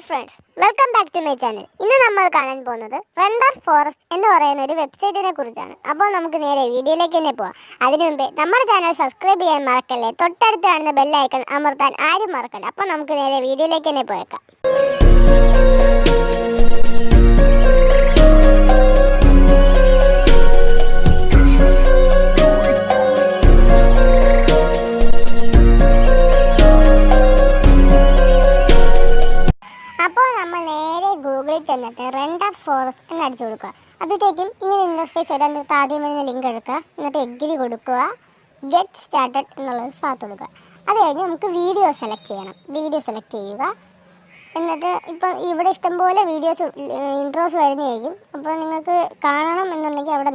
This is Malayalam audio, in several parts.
friends, welcome back to my channel. ഇന്ന് നമ്മൾ കാണാൻ പോകുന്നത് റെൻഡർ ഫോറസ്റ്റ് എന്ന് പറയുന്ന ഒരു വെബ്സൈറ്റിനെ കുറിച്ചാണ്. അപ്പോൾ നമുക്ക് നേരെ വീഡിയോയിലേക്ക് തന്നെ പോവാം. അതിനു മുമ്പേ നമ്മുടെ ചാനൽ സബ്സ്ക്രൈബ് ചെയ്യാൻ മറക്കല്ലേ. തൊട്ടടുത്ത് കാണുന്ന ബെൽ ഐക്കൺ അമർത്താൻ ആരും മറക്കല്ല. അപ്പോൾ നമുക്ക് നേരെ വീഡിയോയിലേക്ക് തന്നെ പോയേക്കാം. ഗൂഗിളിൽ ചെന്നിട്ട് റെൻഡർ ഫോറസ്റ്റ് എന്ന് അടിച്ചു കൊടുക്കുക. അപ്പോഴത്തേക്കും ഇങ്ങനെ ഇൻ്റർഫേസ് വരാൻ ആദ്യം വരുന്ന ലിങ്ക് എടുക്കുക, എന്നിട്ട് എഗ്രി കൊടുക്കുക, ഗെറ്റ് സ്റ്റാർട്ടഡ് എന്നുള്ളൊരു ഭാഗത്ത് കൊടുക്കുക. അത് കഴിഞ്ഞ് നമുക്ക് വീഡിയോ സെലക്ട് ചെയ്യണം. വീഡിയോ സെലക്ട് ചെയ്യുക. എന്നിട്ട് ഇപ്പം ഇവിടെ ഇഷ്ടംപോലെ വീഡിയോസ് ഇൻട്രോസ് വരുന്നതായിരിക്കും. അപ്പോൾ നിങ്ങൾക്ക് കാണണം എന്നുണ്ടെങ്കിൽ അവിടെ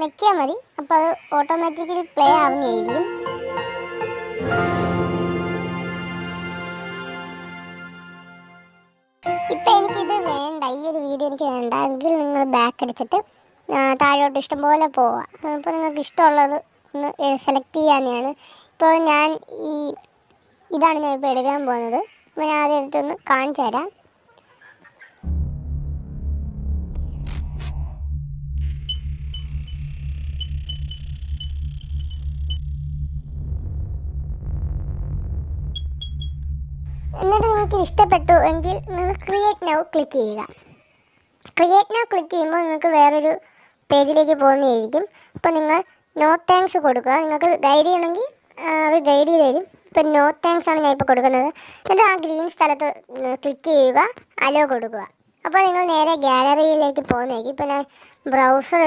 നെക്കിയാൽ മതി. അപ്പോൾ അത് ഓട്ടോമാറ്റിക്കലി പ്ലേ ആവുന്നതായിരിക്കും. ഇപ്പം എനിക്കിത് വേണ്ട, ഈ ഒരു വീഡിയോ എനിക്ക് വേണ്ട എങ്കിൽ നിങ്ങൾ ബാക്ക് അടിച്ചിട്ട് താഴോട്ട് ഇഷ്ടംപോലെ പോവാം. അപ്പോൾ നിങ്ങൾക്ക് ഇഷ്ടമുള്ളത് ഒന്ന് സെലക്ട് ചെയ്യാവുന്നതാണ്. ഇപ്പോൾ ഇതാണ് ഞാനിപ്പോൾ എടുക്കാൻ പോകുന്നത്. അപ്പോൾ ഞാൻ ആദ്യം എടുത്തൊന്ന് കാണിച്ചു തരാം. എന്നിട്ട് നിങ്ങൾക്ക് ഇഷ്ടപ്പെട്ടു എങ്കിൽ നിങ്ങൾ ക്രിയേറ്റ് നൗ ക്ലിക്ക് ചെയ്യുക. ക്രിയേറ്റ് നൗ ക്ലിക്ക് ചെയ്യുമ്പോൾ നിങ്ങൾക്ക് വേറൊരു പേജിലേക്ക് പോകുന്നതായിരിക്കും. അപ്പോൾ നിങ്ങൾ നോ താങ്ക്സ് കൊടുക്കുക. നിങ്ങൾക്ക് ഗൈഡ് ചെയ്യണമെങ്കിൽ അവർ ഗൈഡ് ചെയ്ത് തരും. ഇപ്പോൾ നോ താങ്ക്സ് ആണ് ഞാൻ ഇപ്പോൾ കൊടുക്കുന്നത്. എന്നിട്ട് ആ ഗ്രീൻ സ്ഥലത്ത് ക്ലിക്ക് ചെയ്യുക, അലോ കൊടുക്കുക. അപ്പോൾ നിങ്ങൾ നേരെ ഗാലറിയിലേക്ക് പോകുന്നതായിരിക്കും. ഇപ്പോൾ ഞാൻ ബ്രൗസർ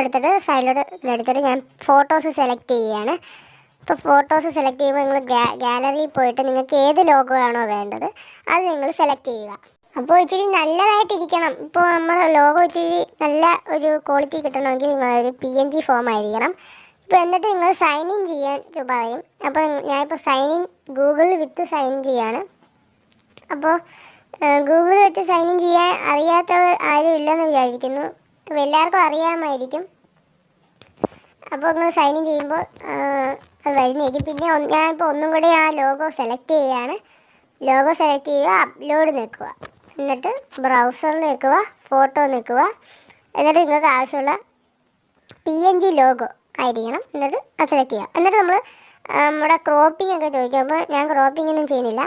എടുത്തിട്ട് സൈഡിലോട്ട് എടുത്തിട്ട് ഞാൻ ഫോട്ടോസ് സെലക്ട് ചെയ്യുകയാണ്. ഇപ്പോൾ ഫോട്ടോസ് സെലക്ട് ചെയ്യുമ്പോൾ നിങ്ങൾ ഗാലറിയിൽ പോയിട്ട് നിങ്ങൾക്ക് ഏത് ലോഗോ ആണോ വേണ്ടത് അത് നിങ്ങൾ സെലക്ട് ചെയ്യുക. അപ്പോൾ ഇച്ചിരി നല്ലതായിട്ടിരിക്കണം. ഇപ്പോൾ നമ്മുടെ ലോഗോ ഇച്ചിരി നല്ല ഒരു ക്വാളിറ്റി കിട്ടണമെങ്കിൽ നിങ്ങളൊരു PNG ഫോം ആയിരിക്കണം. ഇപ്പോൾ എന്നിട്ട് നിങ്ങൾ സൈൻ ഇൻ ചെയ്യാൻ പറയും. അപ്പോൾ ഞാനിപ്പോൾ ഗൂഗിളിൽ വിത്ത് സൈൻ ഇൻ ചെയ്യാണ്. അപ്പോൾ ഗൂഗിളിൽ വെച്ച് സൈൻ ഇൻ ചെയ്യാൻ അറിയാത്തവർ ആരും ഇല്ലെന്ന് വിചാരിക്കുന്നു. അപ്പോൾ എല്ലാവർക്കും അറിയാമായിരിക്കും. അപ്പോൾ നിങ്ങൾ സൈൻ ഇൻ ചെയ്യുമ്പോൾ അത് വരുന്നതായിരിക്കും. പിന്നെ ഞാനിപ്പോൾ ഒന്നും കൂടി ആ ലോഗോ സെലക്ട് ചെയ്യുകയാണ്. ലോഗോ സെലക്ട് ചെയ്യുക, അപ്ലോഡ് നിൽക്കുക, എന്നിട്ട് ബ്രൗസറിൽ നിൽക്കുക, ഫോട്ടോ നിൽക്കുക, എന്നിട്ട് നിങ്ങൾക്ക് ആവശ്യമുള്ള PNG ലോഗോ ആയിരിക്കണം. എന്നിട്ട് അത് സെലക്ട് ചെയ്യുക. എന്നിട്ട് നമ്മുടെ ക്രോപ്പിംഗ് ഒക്കെ ചോദിക്കും. അപ്പോൾ ഞാൻ ക്രോപ്പിംഗ് ഒന്നും ചെയ്യുന്നില്ല.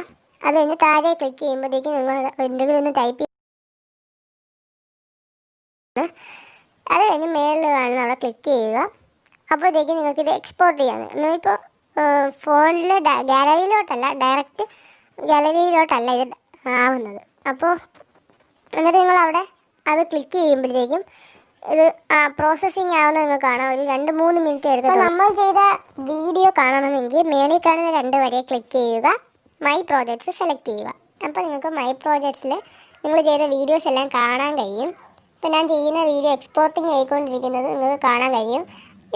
അത് കഴിഞ്ഞ് താഴെ ക്ലിക്ക് ചെയ്യുമ്പോഴത്തേക്കും നിങ്ങൾ എന്തെങ്കിലും ഒന്ന് ടൈപ്പ് ചെയ്യുക. അത് കഴിഞ്ഞ് മേളിൽ കാണുന്ന അവിടെ ക്ലിക്ക് ചെയ്യുക. അപ്പോഴത്തേക്കും നിങ്ങൾക്കിത് എക്സ്പോർട്ട് ചെയ്യാം. ഇപ്പോൾ ഫോണിൽ ഗാലറിയിലോട്ടല്ല, ഡയറക്റ്റ് ഗാലറിയിലോട്ടല്ല ഇത് ആവുന്നത്. അപ്പോൾ എന്നിട്ട് നിങ്ങളവിടെ അത് ക്ലിക്ക് ചെയ്യുമ്പോഴത്തേക്കും ഇത് പ്രോസസ്സിങ് ആവുന്നത് നിങ്ങൾക്ക് കാണാം. ഒരു 2-3 മിനിറ്റ് എടുക്കും. അപ്പോൾ നമ്മൾ ചെയ്ത വീഡിയോ കാണണമെങ്കിൽ മേളിൽ കാണുന്ന 2 വരെ ക്ലിക്ക് ചെയ്യുക, മൈ പ്രോജക്ട്സ് സെലക്ട് ചെയ്യുക. അപ്പോൾ നിങ്ങൾക്ക് മൈ പ്രോജക്ട്സിൽ നിങ്ങൾ ചെയ്ത വീഡിയോസ് എല്ലാം കാണാൻ കഴിയും. ഇപ്പോൾ ഞാൻ ചെയ്യുന്ന വീഡിയോ എക്സ്പോർട്ടിങ് ആയിക്കൊണ്ടിരിക്കുന്നത് നിങ്ങൾക്ക് കാണാൻ കഴിയും.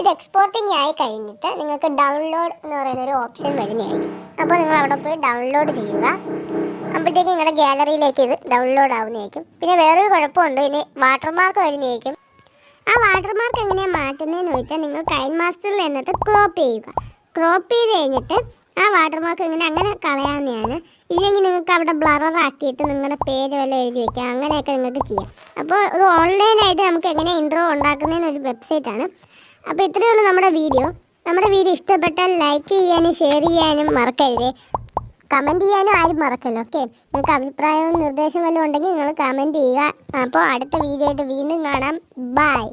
ഇത് എക്സ്പോർട്ടിങ് ആയി കഴിഞ്ഞിട്ട് നിങ്ങൾക്ക് ഡൗൺലോഡ് എന്ന് പറയുന്നൊരു ഓപ്ഷൻ വരുന്നതായിരിക്കും. അപ്പോൾ നിങ്ങൾ അവിടെ പോയി ഡൗൺലോഡ് ചെയ്യുക. അപ്പോഴത്തേക്കും നിങ്ങളുടെ ഗാലറിയിലേക്ക് ഇത് ഡൗൺലോഡ് ആവുന്നതായിരിക്കും. പിന്നെ വേറൊരു കുഴപ്പമുണ്ട്, ഇനി വാട്ടർമാർക്ക് വരുന്നതായിരിക്കും. ആ വാട്ടർമാർക്ക് എങ്ങനെയാണ് മാറ്റുന്നതെന്ന് ചോദിച്ചാൽ നിങ്ങൾ കൈൻ മാസ്റ്ററിൽ എന്നിട്ട് ക്രോപ്പ് ചെയ്യുക. ക്രോപ്പ് ചെയ്ത് കഴിഞ്ഞിട്ട് ആ വാട്ടർമാർക്ക് അങ്ങനെ കളയാവുന്നതാണ്. ഇല്ലെങ്കിൽ നിങ്ങൾക്ക് അവിടെ ബ്ലറാക്കിയിട്ട് നിങ്ങളുടെ പേര് വല്ല എഴുതി വയ്ക്കാം. അങ്ങനെയൊക്കെ നിങ്ങൾക്ക് ചെയ്യാം. അപ്പോൾ ഇത് ഓൺലൈനായിട്ട് നമുക്ക് എങ്ങനെ ഇൻട്രോ ഉണ്ടാക്കുന്നതെന്നൊരു വെബ്സൈറ്റാണ്. അപ്പോൾ ഇത്രയേ ഉള്ളൂ നമ്മുടെ വീഡിയോ ഇഷ്ടപ്പെട്ടാൽ ലൈക്ക് ചെയ്യാനും ഷെയർ ചെയ്യാനും മറക്കരുത്. കമൻറ്റ് ചെയ്യാനും ആരും മറക്കല്ലോ. ഓക്കെ, നിങ്ങൾക്ക് അഭിപ്രായവും നിർദ്ദേശവും വല്ലതും ഉണ്ടെങ്കിൽ നിങ്ങൾ കമൻറ്റ് ചെയ്യുക. അപ്പോൾ അടുത്ത വീഡിയോ ആയിട്ട് വീണ്ടും കാണാം. ബൈ.